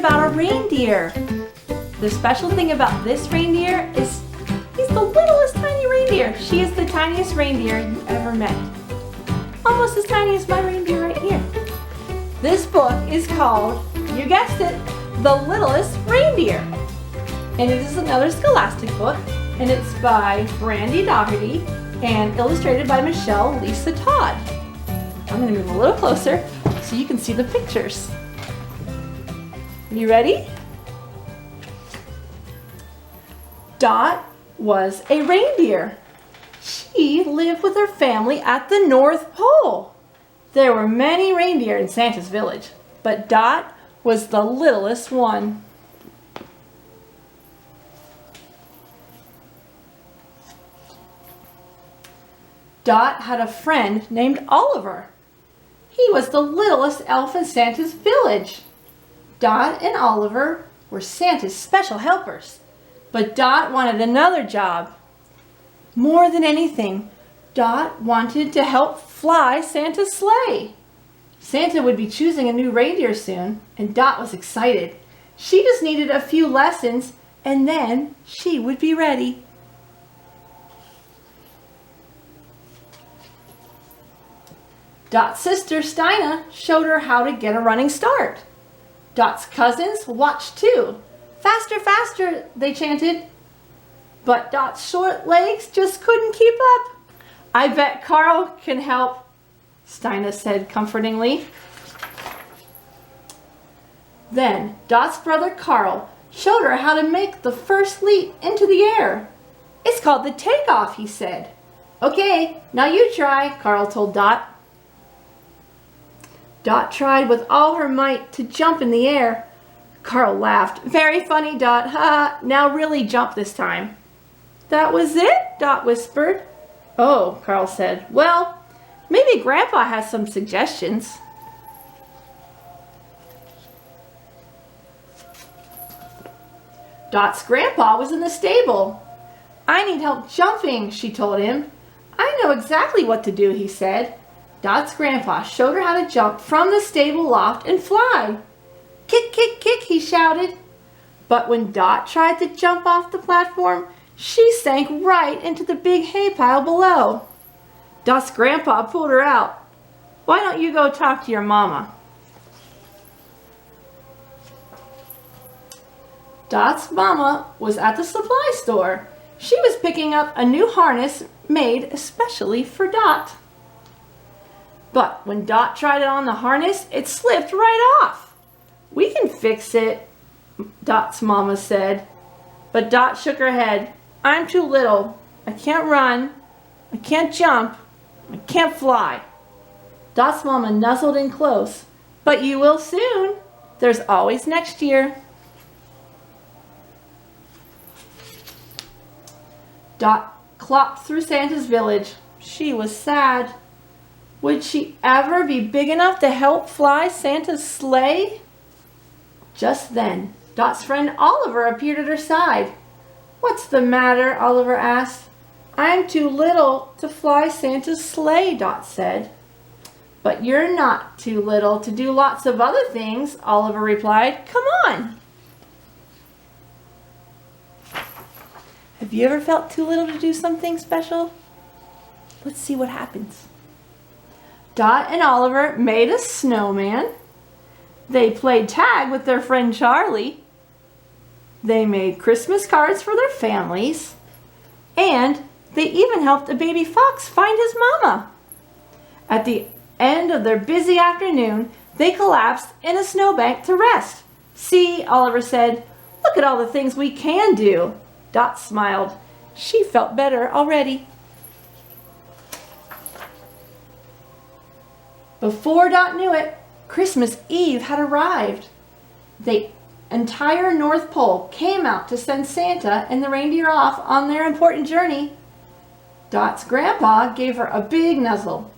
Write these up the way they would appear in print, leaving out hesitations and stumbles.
about a reindeer. The special thing about this reindeer is he's the littlest tiny reindeer. She is the tiniest reindeer you ever met. Almost as tiny as my reindeer right here. This book is called, you guessed it, The Littlest Reindeer. And it is another scholastic book, and it's by Brandy Doherty and illustrated by Michelle Lisa Todd. I'm going to move a little closer so you can see the pictures. You ready? Dot was a reindeer. She lived with her family at the North Pole. There were many reindeer in Santa's village, but Dot was the littlest one. Dot had a friend named Oliver. He was the littlest elf in Santa's village. Dot and Oliver were Santa's special helpers, but Dot wanted another job. More than anything, Dot wanted to help fly Santa's sleigh. Santa would be choosing a new reindeer soon, and Dot was excited. She just needed a few lessons, and then she would be ready. Dot's sister, Stina, showed her how to get a running start. Dot's cousins watched too. Faster, faster, they chanted. But Dot's short legs just couldn't keep up. I bet Carl can help, Stina said comfortingly. Then Dot's brother Carl showed her how to make the first leap into the air. It's called the takeoff, he said. Okay, now you try, Carl told Dot. Dot tried with all her might to jump in the air. Carl laughed. Very funny, Dot. Ha! Now really jump this time. That was it? Dot whispered. Oh, Carl said. Well, maybe Grandpa has some suggestions. Dot's grandpa was in the stable. I need help jumping, she told him. I know exactly what to do, he said. Dot's grandpa showed her how to jump from the stable loft and fly. Kick, kick, kick, he shouted. But when Dot tried to jump off the platform, she sank right into the big hay pile below. Dot's grandpa pulled her out. Why don't you go talk to your mama? Dot's mama was at the supply store. She was picking up a new harness made especially for Dot. But when Dot tried it on the harness, it slipped right off. We can fix it, Dot's mama said. But Dot shook her head. I'm too little. I can't run. I can't jump. I can't fly. Dot's mama nuzzled in close. But you will soon. There's always next year. Dot clopped through Santa's village. She was sad. Would she ever be big enough to help fly Santa's sleigh? Just then, Dot's friend Oliver appeared at her side. What's the matter? Oliver asked. I'm too little to fly Santa's sleigh, Dot said. But you're not too little to do lots of other things, Oliver replied. Come on. Have you ever felt too little to do something special? Let's see what happens. Dot and Oliver made a snowman. They played tag with their friend Charlie. They made Christmas cards for their families. And they even helped a baby fox find his mama. At the end of their busy afternoon, they collapsed in a snowbank to rest. See, Oliver said, look at all the things we can do. Dot smiled. She felt better already. Before Dot knew it, Christmas Eve had arrived. The entire North Pole came out to send Santa and the reindeer off on their important journey. Dot's grandpa gave her a big nuzzle.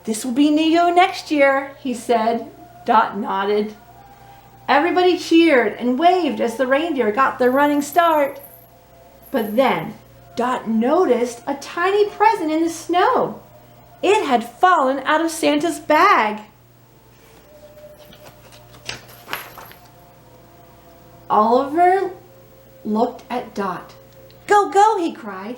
This will be you next year, he said. Dot nodded. Everybody cheered and waved as the reindeer got their running start. But then Dot noticed a tiny present in the snow. It had fallen out of Santa's bag. Oliver looked at Dot. "Go, go," he cried.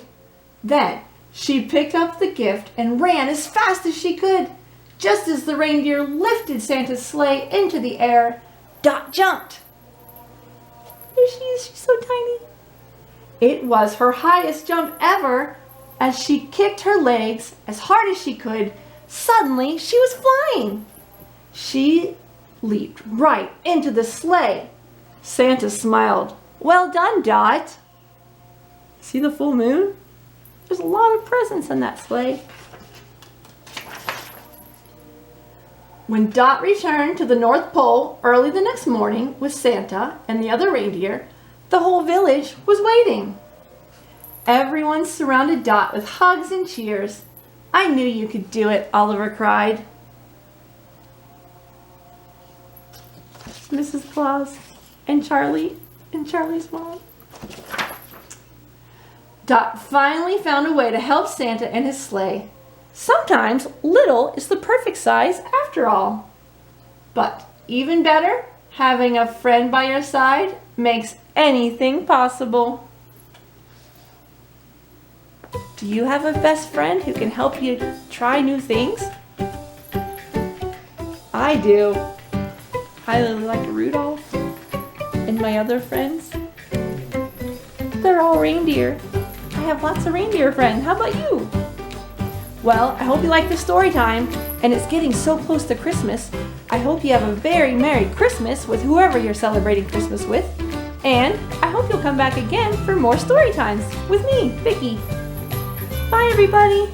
Then she picked up the gift and ran as fast as she could. Just as the reindeer lifted Santa's sleigh into the air, Dot jumped. There she is, she's so tiny. It was her highest jump ever. As she kicked her legs as hard as she could, suddenly she was flying. She leaped right into the sleigh. Santa smiled. "Well done, Dot." See the full moon? There's a lot of presents in that sleigh. When Dot returned to the North Pole early the next morning with Santa and the other reindeer, the whole village was waiting. Everyone surrounded Dot with hugs and cheers. "I knew you could do it," Oliver cried. Mrs. Claus and Charlie and Charlie's mom. Dot finally found a way to help Santa and his sleigh. Sometimes little is the perfect size after all. But even better, having a friend by your side makes anything possible. Do you have a best friend who can help you try new things? I do. I really like Rudolph and my other friends. They're all reindeer. I have lots of reindeer friends. How about you? Well, I hope you like the story time, and it's getting so close to Christmas. I hope you have a very Merry Christmas with whoever you're celebrating Christmas with. And I hope you'll come back again for more story times with me, Vicki. Bye, everybody.